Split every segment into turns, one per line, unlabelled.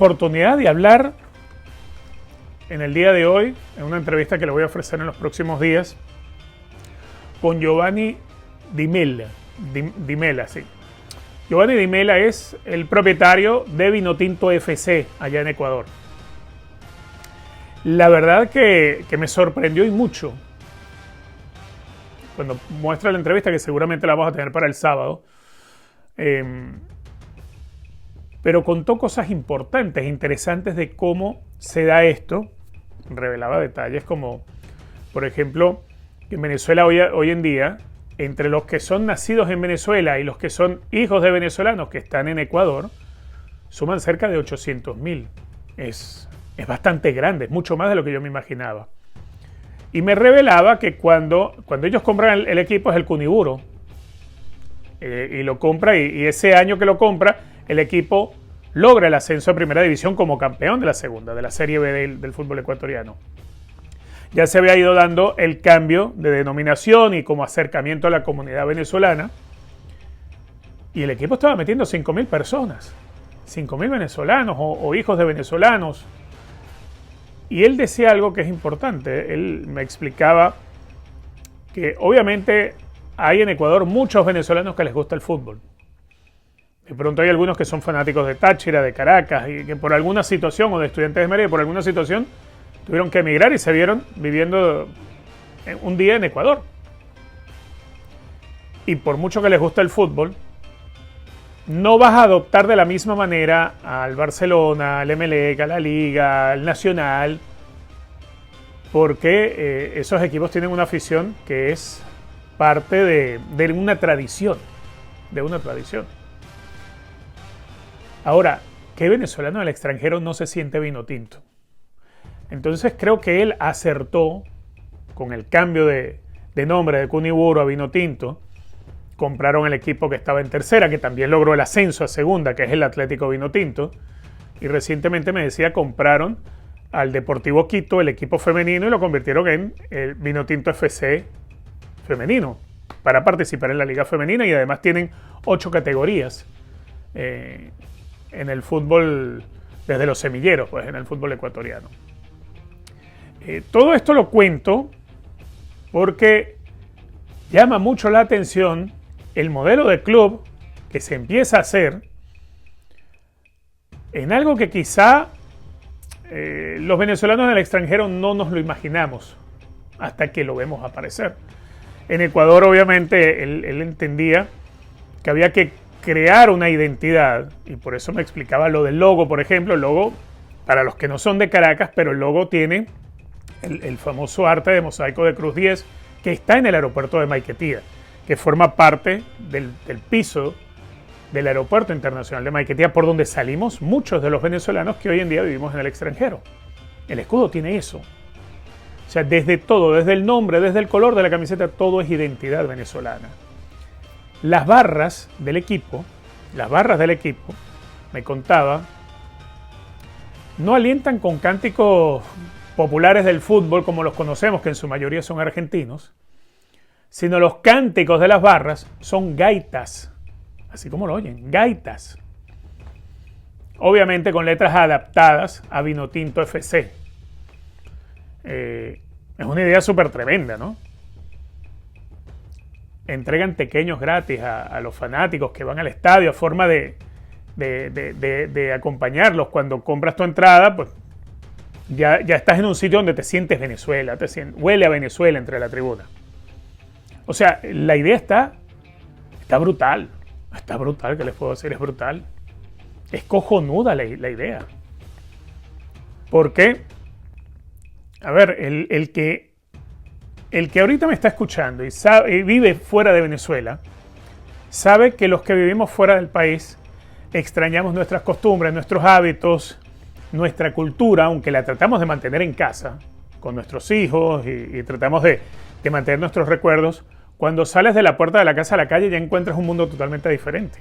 oportunidad de hablar en el día de hoy, en una entrevista que le voy a ofrecer en los próximos días, con Giovanni Di Mela. Di Mela, sí. Giovanni Di Mela es el propietario de Vinotinto FC allá en Ecuador. La verdad que me sorprendió y mucho cuando muestra la entrevista, que seguramente la vamos a tener para el sábado. Pero contó cosas importantes, interesantes de cómo se da esto. Revelaba detalles como, por ejemplo, que en Venezuela hoy en día, entre los que son nacidos en Venezuela y los que son hijos de venezolanos que están en Ecuador, suman cerca de 800.000. Es bastante grande, es mucho más de lo que yo me imaginaba. Y me revelaba que cuando ellos compran el equipo es el Cuniburo. Y lo compra, y ese año que lo compra, el equipo logra el ascenso a Primera División como campeón de la segunda, de la Serie B del fútbol ecuatoriano. Ya se había ido dando el cambio de denominación y como acercamiento a la comunidad venezolana. Y el equipo estaba metiendo 5.000 personas, 5.000 venezolanos o hijos de venezolanos. Y él decía algo que es importante. Él me explicaba que obviamente hay en Ecuador muchos venezolanos que les gusta el fútbol. De pronto hay algunos que son fanáticos de Táchira, de Caracas, y que por alguna situación, o de Estudiantes de Mérida, por alguna situación, tuvieron que emigrar y se vieron viviendo un día en Ecuador. Y por mucho que les guste el fútbol, no vas a adoptar de la misma manera al Barcelona, al Emelec, a la Liga, al Nacional, porque esos equipos tienen una afición que es parte de una tradición, Ahora, ¿qué venezolano del extranjero no se siente Vinotinto? Entonces creo que él acertó con el cambio de nombre de Cuniburo a Vinotinto. Compraron el equipo que estaba en tercera, que también logró el ascenso a segunda, que es el Atlético Vinotinto. Y recientemente me decía, compraron al Deportivo Quito, el equipo femenino, y lo convirtieron en el Vinotinto FC femenino, para participar en la Liga Femenina, y además tienen 8 categorías en el fútbol, desde los semilleros, pues en el fútbol ecuatoriano. Todo esto lo cuento porque llama mucho la atención el modelo de club que se empieza a hacer en algo que quizá los venezolanos en el extranjero no nos lo imaginamos hasta que lo vemos aparecer. En Ecuador, obviamente, él entendía que había que crear una identidad, y por eso me explicaba lo del logo, por ejemplo. El logo, para los que no son de Caracas, pero el logo tiene el famoso arte de mosaico de Cruz 10, que está en el aeropuerto de Maiquetía, que forma parte del piso del aeropuerto internacional de Maiquetía, por donde salimos muchos de los venezolanos que hoy en día vivimos en el extranjero. El escudo tiene eso. O sea, desde todo, desde el nombre, desde el color de la camiseta, todo es identidad venezolana. Las barras del equipo, me contaba, no alientan con cánticos populares del fútbol como los conocemos, que en su mayoría son argentinos, sino los cánticos de las barras son gaitas, así como lo oyen, gaitas. Obviamente con letras adaptadas a Vinotinto FC. Es una idea súper tremenda, ¿no? Entregan pequeños gratis a los fanáticos que van al estadio a forma de acompañarlos. Cuando compras tu entrada, pues ya estás en un sitio donde te sientes Venezuela, huele a Venezuela entre la tribuna. O sea, la idea está brutal. Está brutal, ¿qué les puedo decir? Es brutal. Es cojonuda la idea. Porque, a ver, el que ahorita me está escuchando y vive fuera de Venezuela, sabe que los que vivimos fuera del país extrañamos nuestras costumbres, nuestros hábitos, nuestra cultura, aunque la tratamos de mantener en casa, con nuestros hijos, y tratamos de mantener nuestros recuerdos. Cuando sales de la puerta de la casa a la calle ya encuentras un mundo totalmente diferente.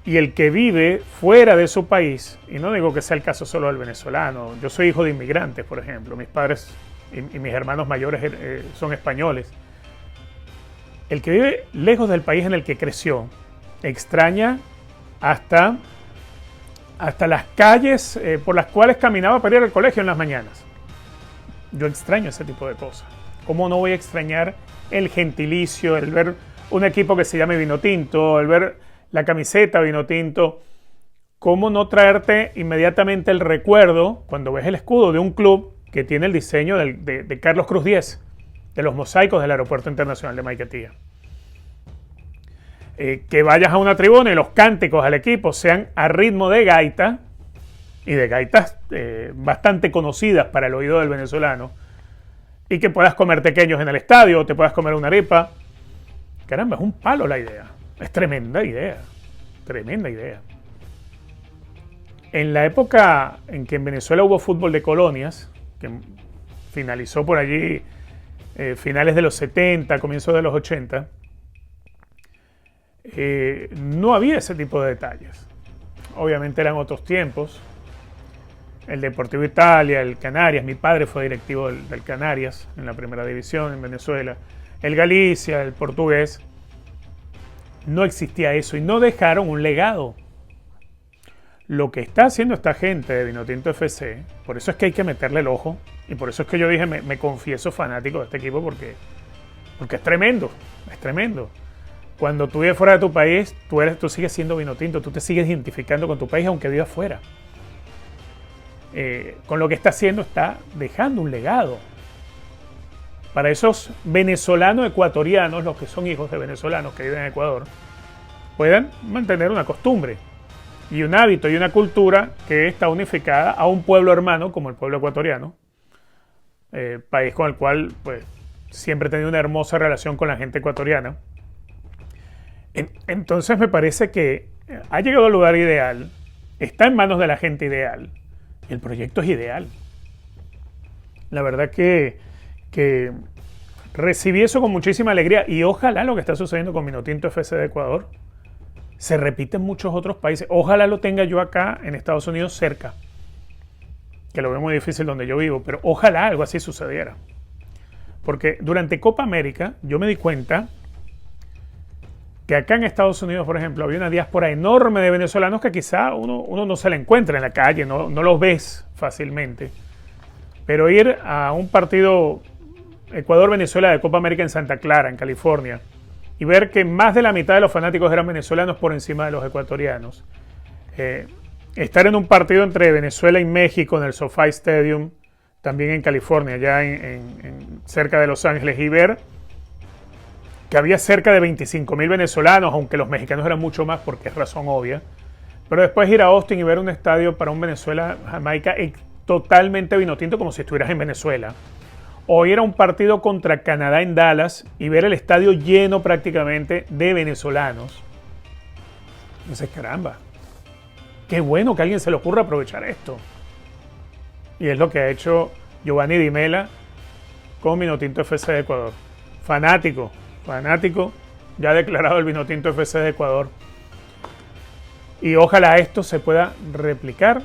Y el que vive fuera de su país, y no digo que sea el caso solo del venezolano, yo soy hijo de inmigrantes, por ejemplo, mis padres y mis hermanos mayores son españoles. El que vive lejos del país en el que creció extraña hasta hasta las calles por las cuales caminaba para ir al colegio en las mañanas. Yo extraño ese tipo de cosas. ¿Cómo no voy a extrañar el gentilicio, el ver un equipo que se llame Vinotinto, el ver la camiseta Vinotinto? ¿Cómo no traerte inmediatamente el recuerdo cuando ves el escudo de un club que tiene el diseño de Carlos Cruz 10, de los mosaicos del Aeropuerto Internacional de Maiquetía? Que vayas a una tribuna y los cánticos al equipo sean a ritmo de gaita, y de gaitas bastante conocidas para el oído del venezolano, y que puedas comer tequeños en el estadio o te puedas comer una arepa. Caramba, es un palo la idea. Es tremenda idea. Tremenda idea. En la época en que en Venezuela hubo fútbol de colonias, que finalizó por allí finales de los 70, comienzos de los 80, no había ese tipo de detalles. Obviamente eran otros tiempos. El Deportivo Italia, el Canarias, mi padre fue directivo del Canarias en la primera división en Venezuela, el Galicia, el Portugués. No existía eso y no dejaron un legado. Lo que está haciendo esta gente de Vinotinto FC, por eso es que hay que meterle el ojo, y por eso es que yo dije, me confieso fanático de este equipo, porque es tremendo, es tremendo. Cuando tú vives fuera de tu país, tú sigues siendo Vinotinto, tú te sigues identificando con tu país aunque vivas fuera. Con lo que está haciendo, está dejando un legado. Para esos venezolanos ecuatorianos, los que son hijos de venezolanos que viven en Ecuador, puedan mantener una costumbre y un hábito y una cultura que está unificada a un pueblo hermano como el pueblo ecuatoriano, país con el cual pues, siempre he tenido una hermosa relación con la gente ecuatoriana. Entonces me parece que ha llegado al lugar ideal, está en manos de la gente ideal, y el proyecto es ideal. La verdad que recibí eso con muchísima alegría, y ojalá lo que está sucediendo con Vinotinto FC de Ecuador se repite en muchos otros países. Ojalá lo tenga yo acá en Estados Unidos cerca, que lo veo muy difícil donde yo vivo, pero ojalá algo así sucediera. Porque durante Copa América yo me di cuenta que acá en Estados Unidos, por ejemplo, había una diáspora enorme de venezolanos que quizá uno no se la encuentra en la calle, no los ves fácilmente. Pero ir a un partido Ecuador-Venezuela de Copa América en Santa Clara, en California, y ver que más de la mitad de los fanáticos eran venezolanos por encima de los ecuatorianos. Estar en un partido entre Venezuela y México en el SoFi Stadium, también en California, ya cerca de Los Ángeles, y ver que había cerca de 25.000 venezolanos, aunque los mexicanos eran mucho más porque es razón obvia. Pero después ir a Austin y ver un estadio para un Venezuela-Jamaica totalmente vinotinto, como si estuvieras en Venezuela. O ir a un partido contra Canadá en Dallas y ver el estadio lleno prácticamente de venezolanos. Entonces, caramba, qué bueno que a alguien se le ocurra aprovechar esto. Y es lo que ha hecho Giovanni Di Mela con Vinotinto FC de Ecuador. Fanático, ya ha declarado el Vinotinto FC de Ecuador. Y ojalá esto se pueda replicar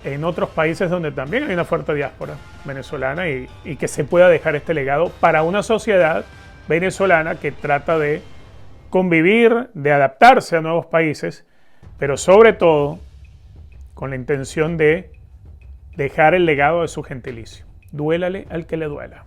en otros países donde también hay una fuerte diáspora venezolana y que se pueda dejar este legado para una sociedad venezolana que trata de convivir, de adaptarse a nuevos países, pero sobre todo con la intención de dejar el legado de su gentilicio. Duélale al que le duela.